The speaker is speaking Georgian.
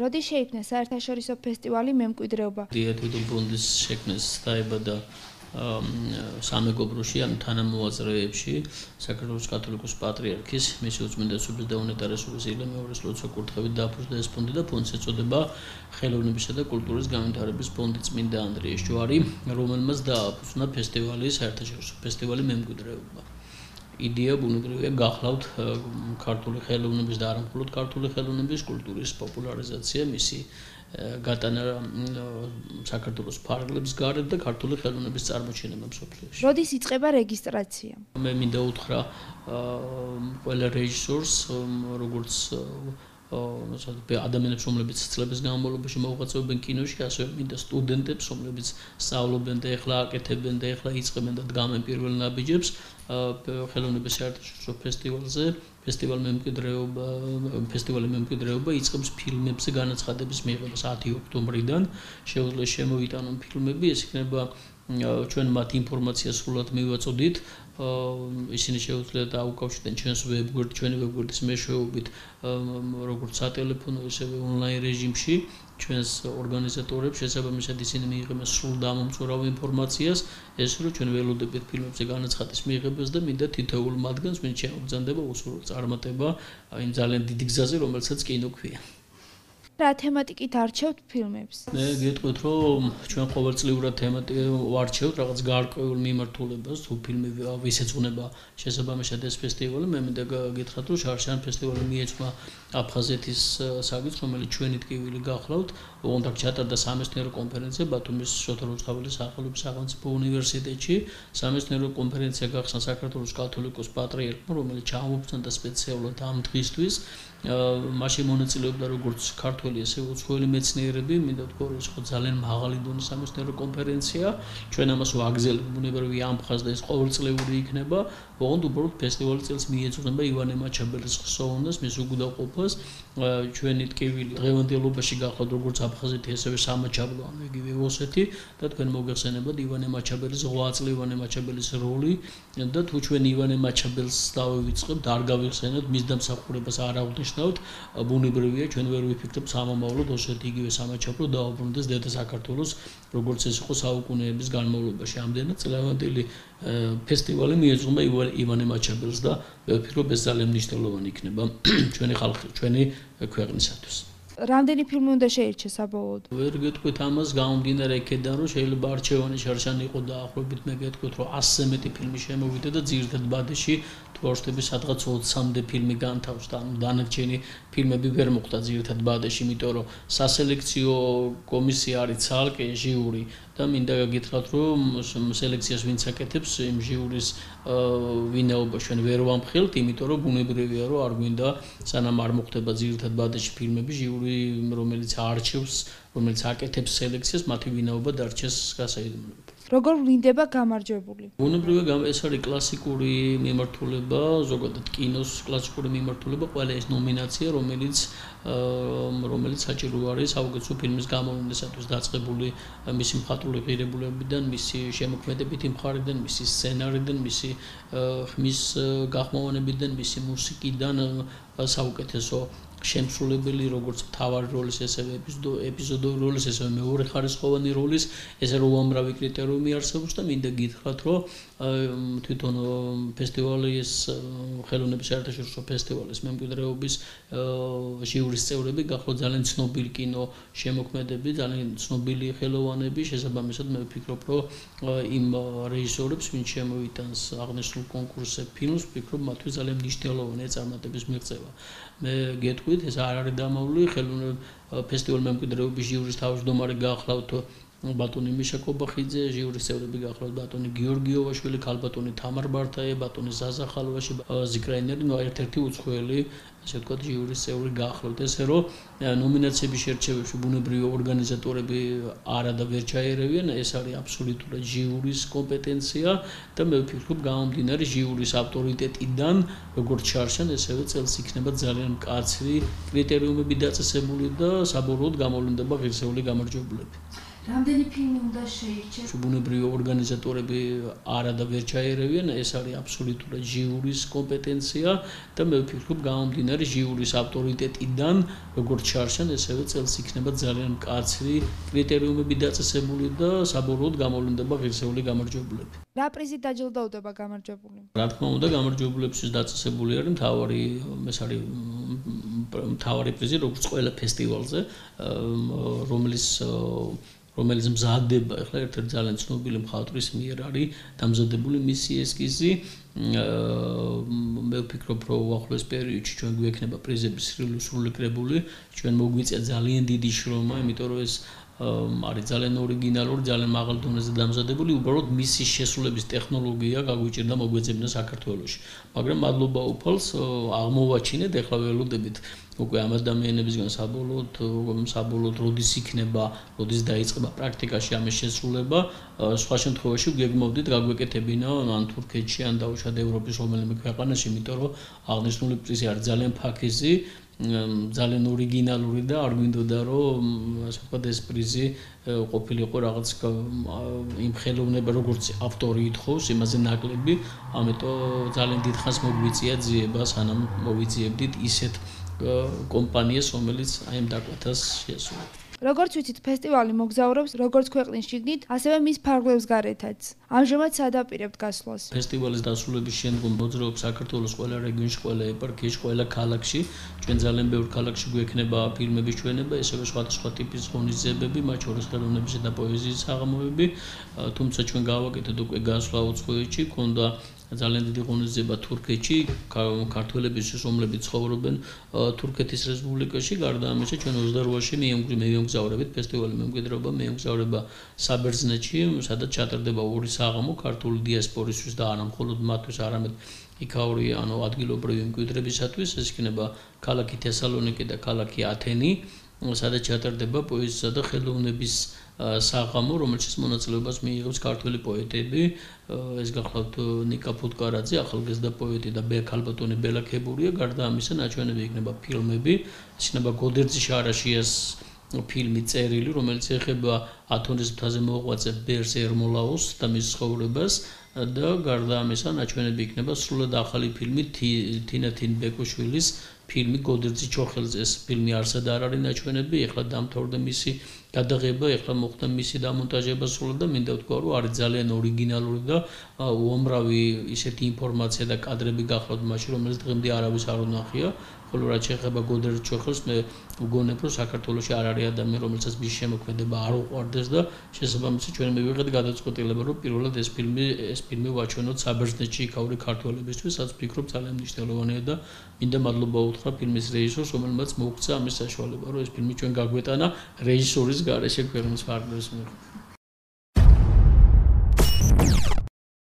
როდის შეიქმნა საერთაშორისო ფესტივალი მემკვიდრეობა? თვითონ ბუნდის შექმნის დაიბადა სამეგობროში, ანუ თანამოაზრეებში, საქართველოს კათოლიკოს პატრიარქის, მისი უწმინდესობის და უნეტარესობის ილია მეორეს ლოცვა კურთხევით დაფუძნდა ეს ფონდი და ფონდს ეწოდება ხელოვნებისა და კულტურის განვითარების ფონდი წმინდა ანდრიეს ჯვარი, რომელმაც დააფუძნა ფესტივალი, საერთაშორისო ფესტივალი მემკვიდრეობა. იდეა ბუნებრივია გახლავთ ქართული ხელოვნების და არა მხოლოდ ქართული ხელოვნების კულტურის პოპულარიზაცია, მისი გატანა საქართველოს ფარგლებს გარეთ და ქართული ხელოვნების წარმოჩენება მსოფლიოში. როდის იწყება რეგისტრაცია? მე მინდა უთხრა ყველა რეჟისორს, როგორც ადამიანებს, რომლებიც წლების განმავლობაში მოღვაწეობენ კინოში, ასევე მინდა სტუდენტებს, რომლებიც სწავლობენ და ეხლა აკეთებენ და ეხლა იწყებენ და დგამენ პირველ ნაბიჯებს ხელოვნების საერთაშორისო ფესტივალზე. ფესტივალი მემკვიდრეობა იწყებს ფილმებზე განაცხადების მიღებას 10 ოქტომბრიდან. შეუძლია შემოვიტანონ ფილმები, ეს იქნება ჩვენ მათ ინფორმაციას სრულად მივაწოდით. ისინი შეუძლია დაუკავშირდნენ ჩვენს ვებგვერდს, ჩვენი ვებგვერდის მეშვეობით, როგორც სატელეფონო, ისევე ონლაინ რეჟიმში. ჩვენს ორგანიზატორებს შესაბამისად ისინი მიიღებენ სრულ დამომწურავ ინფორმაციას, ეს რომ ჩვენ ველოდებით ფილმებზე განაცხადის მიღებას და მინდა თითოეულ მათგანს ვინც შემოგზანდება უსურვო წარმატება იმ ძალიან დიდი გზაზე, რომელსაც კინო ქვია. რა თემატიკით არჩევთ ფილმებს? მე გეტყვით, რომ ჩვენ ყოველწლიურად ვარჩევთ რაღაც გარკვეულ მიმართულებას, თუ ფილმი ვისეწუნება შესაბამისად ეს ფესტივალი. მე მინდა გითხრათ, რომ შარშან ფესტივალი მიეძღვნა აფხაზეთის საგის, რომელიც ჩვენი ტკივილი გახლავთ. ოღონდ ჩატარდა სამეცნიერო კონფერენცია ბათუმის შოთა რუსთაველის სახელობის სახელმწიფო უნივერსიტეტში. სამეცნიერო კონფერენცია გახსნა საქართველოს კათოლიკოს პატრიარქმა, რომელიც ჩამოვხსნა სპეციალურად ამ დღისთვის. მაშინ მონაწილეობდა როგორც ქართველი, ესე უცხოელი მეცნიერები. მინდა ვთქვა, რომ ეს იყო ძალიან მაღალი დონის სამეცნიერო კონფერენცია. ჩვენ ამას ვაგზელებთ, ბუნებრივია ამხას და ეს ყოველწლიური იქნება. ოღონდ უბრალოდ ფესტივალი წელს მიეძღვნება ივანე მაჩაბელის ხსოვნას, მის უგდაყოფას. ჩვენი ტკივილი დღევანდელობაში გახლავთ როგორც აფხაზეთი, ესევე სამაჩაბლო, ანუ იგივე ოსეთი და თქვენ მოგეხსენებათ ივანე მაჩაბელის 8 წლი ივანე მაჩაბელის როლი და თუ ჩვენ ივანე მაჩაბელს დავივიწყებთ, არ გავიხსენებთ მის დამსახურებას არ აღვნიშნავთ, ბუნებრივია ჩვენ ვერ ვიფიქრებთ სამომავლოდ ოსეთი იგივე სამაჩაბლო დაუბრუნდეს დედა საქართველოს, როგორც ეს იყო საუკუნეების განმავლობაში. ამდენად წლევანდელი ფესტივალი მიეძღვნა ივანე მაჩაბელს და მე ვფიქრობ, რომ ეს ძალიან მნიშვნელოვანი იქნება ჩვენი ხალხი, ჩვენი ქვეყნისათვის. რამდენი ფილმი უნდა შეირჩეს საბოლოოდ? ვერ გეტყვით ამას გამომდინარე იქედან, რომ შეიძლება არჩევანი შარშანი იყო დაახლოებით, მე გეტყვით, რომ 100-ზე მეტი ფილმი შემოვიდა და ძირითად ბადეში თუ არ ვშტები სადღაც 20-მდე ფილმი განთავსდა. ანუ დანარჩენი ფილმები ვერ მოხვდა ძირითად ბადეში, იმიტომ რომ სასელექციო კომისია არის ცალკე ჟიური და მინდა გითხრათ, რომ სელექციას ვინც აკეთებს, იმ ჟიურის ვინაობას ჩვენ ვერ ვამხელთ, იმიტომ რომ ბუნებრივია, რომ არ გვინდა სანამ არ მოხდება ძირითად ბადეში ფილმები, ჟიური რომელიც არჩევს, რომელიც აკეთებს სელექციას, მათი ვინაობა დარჩეს გასაიდუმლოდ. როგორ ვლინდება გამარჯვებული? ბუნებრივია ეს არის კლასიკური მიმართულება, ზოგადად კინოს კლასიკური მიმართულება, ყველა ეს ნომინაცია, რომელიც საჭირო არის საუკეთესო ფილმის გამოვლენისათვის დაწყებული მისი მხატვრული ღირებულებიდან, მისი შემოქმედებითი მხარიდან, მისი სცენარიდან, მისი ხმის გახმოვანებიდან, მისი მუსიკიდან, საუკეთესო შემსრულებელი, როგორც მთავარი როლის, ესევე ეპიზოდური როლის, ესევე მეორე ხარისხოვანი როლის, ესე რომ უამრავი კრიტერიუმი არსებობს და მინდა გითხრათ, რომ თვითონ ფესტივალის ხელოვნების საერთაშორისო ფესტივალის მემკვიდრეობის ჟიურის წევრები გახლავთ ძალიან ცნობილი კინო შემოქმედები, ძალიან ცნობილი ხელოვანები, შესაბამისად მე ვფიქრობ, რომ იმ რეჟისორებს, ვინც შემოიტანს აღნიშნულ კონკურსზე ფილმს, ვფიქრობ, მათთვის ძალიან მნიშვნელოვანია წარმატების მიღწევა. მე გეტყვით, ეს არ არის დამავლი, ფესტივალ მემკვიდრეობის ჟიურის თავმჯდომარე გახლავთ ბატონი მიშა კობახიძე, ჟიურის წევრები გახლავთ ბატონი გიორგიოვაშვილი, ქალბატონი თამარ ბართაია, ბატონი ზაზა ხალვაში, ზიკრაინერი, ერთ-ერთი უცხოელი, ასე ვთქვათ, ჟიურის წევრი გახლავთ. ესე რომ ნომინაციების შერჩევებში ბუნებრივი ორგანიზატორები არა და ვერ ჩაერევიან, ეს არის აბსოლუტურად ჟიურის კომპეტენცია და მე ვფიქრობ, გამომდინარე ჟიურის ავტორიტეტიდან, როგორც შარშან, ესევე წელს იქნება ძალიან მკაცრი კრიტერიუმები დაწესებული და საბოლოოდ გამოვლინდება ღირსეული გამარჯვებულები. რამდენი ფილმი უნდა შეირჩეს? ბუნებრივი ორგანიზატორები არა და ვერ ჩაერევიან, ეს არის აბსოლუტურად ჟიურის კომპეტენცია და მე ვფიქრობ, გამომდინარე ჟიურის ავტორიტეტიდან, როგორც ჩარჩენ, ესევე წელს იქნება ძალიან მკაცრი კრიტერიუმები დაწესებული და საბოლოოდ გამოვლინდება ღირსეული გამარჯვებულები. რა პრიზით დაჯილდოვდება გამარჯვებული? რა თქმა უნდა, გამარჯვებულებისთვის დაწესებული არის მთავარი პრიზი, როგორც ყველა ფესტივალზე, რომელიც მზადდება, ახლა ერთ-ერთი ძალიან ცნობილი მხატვრის მიერ არის დამზადებული მისი ესკიზი. მე ვფიქრობ, რომ უახლოეს პერიოდში ჩვენ გვექნება პრიზები სრულიკრებული, ჩვენ მოგვიწია ძალიან დიდი შრომა, იმიტომ რომ ეს არის ძალიან ორიგინალური, ძალიან მაღალ დონეზე დამზადებული, უბრალოდ მისი შესრულების ტექნოლოგია გაგვიჭირდა მოგვეძებნა საქართველოში. მაგრამ მადლობა უფალს აღმოვაჩინეთ, ახლა ველოდებით უკვე ამ ადამიანებისგან საბოლოოდ როდის დაიწყება პრაქტიკაში ამის შესრულება, სხვა შემთხვევაში გეგმობდით გაგვეკეთებინა ან თურქეთში, ან დაუშვათ ევროპის რომელიმე ქვეყანაში, იმიტომ რომ აღნიშნული პრიზი არის ძალიან ფაქიზი, ძალიან ორიგინალური და არ გვინდოდა რომ ასე ვთქვათ ეს პრიზი ყოფილიყო რაღაც იმ ხელოვნება როგორც ავტორი ითხოვს იმაზე ნაკლები, ამიტომ ძალიან დიდხანს მოგვიწია ძიება სანამ მოვიძიებდით ისეთ კომპანიას, რომელიც აი ამ დაკვეთას შეასრულებს. როგორც ვიცით, ფესტივალი მოგზაურობს როგორც ქვეყნის შიგნით, ასევე მის ფარგლებს გარეთაც. ამჟამად სად აპირებთ გასვლას? ფესტივალის დასრულების შემდგომ მოძრაობს საქართველოს ყველა რეგიონში, ყველა ეპარქიაში, ყველა ქალაქში. ჩვენ ძალიან ბევრ ქალაქში გვექნება ფილმების ჩვენება, ესევე სხვადასხვა ტიპის ღონისძიებები, მათ შორის ხელოვნებისა და პოეზიის საღამოები, თუმცა ჩვენ გავაკეთეთ უკვე გასვლა უცხოეთში, ქონდა ძალიან დიდი ღონისძიება თურქეთში, ქართველებისთვის, რომლებიც ცხოვრობენ თურქეთის რესპუბლიკაში, გარდა ამისა ჩვენ 28-ში მიემგზავრებით ფესტივალი მიემგზავრება საბერძნეთში, სადაც ჩატარდება ორი საღამო ქართული დიასპორისთვის და არა მხოლოდ მათთვის, არამედ იქაური, ადგილობრივი მკვიდრებისათვის, ეს იქნება ქალაქი თესალონიკი და ქალაქი ათენი, სადაც ჩატარდება პოეზიისა და ხელოვნების საღამო, რომელშიც მონაწილეობას მიიღებს ქართველი პოეტები, ეს გახლავთ ნიკა ფუტკარაძე, ახალგაზრდა პოეტი და ქალბატონი ბელა ქებურია, გარდა ამისა ნაჩვენები იქნება ფილმები, იქნება გოდერძი შარაშიას ფილმი წერილი, რომელიც ეხება ათონის მთაზე მოღვაწე ბერს ერმოლაოს და მის ცხოვრებას და გარდა ამისა ნაჩვენები იქნება სრულად ახალი ფილმი თინა თინბეკოშვილის ფილმი გოდერძი ჩოხელზე. ეს ფილმი არსად არ არის ნაჩვენები, ეხლა დამთავრდა მისი გადაღება, ეხლა მოხდა მისი დამონტაჟება სრულად და მინდა ვთქვა, რომ არის ძალიან ორიგინალური და უამრავი ისეთი ინფორმაცია და კადრები გახლავთ მასში, რომელიც დღემდე არავის არ უნახია. ხოლო რაც შეეხება გოდერძ ჩოხელს, მე ვგონებ, რომ საქართველოში არ არის ადამიანი, რომელსაც მის შემოქმედება არ უყვარდეს და შესაბამისად ჩვენ მივიღეთ გადაწყვეტილება, რომ პირველად ეს ფილმი ვაჩვენოთ საბერძნეთში იქაური ქართველებისთვის, რაც ვფიქრობ ძალიან მნიშვნელოვანია და მინდა მადლობა უთხრა ფილმის რეჟისორს, რომელმაც მოუღწია ამის საშუალება, რომ ეს ფილმი ჩვენ გაგვეტანა რეჟისორის გარეშე ქვეყნის პარტნიორს მიერ.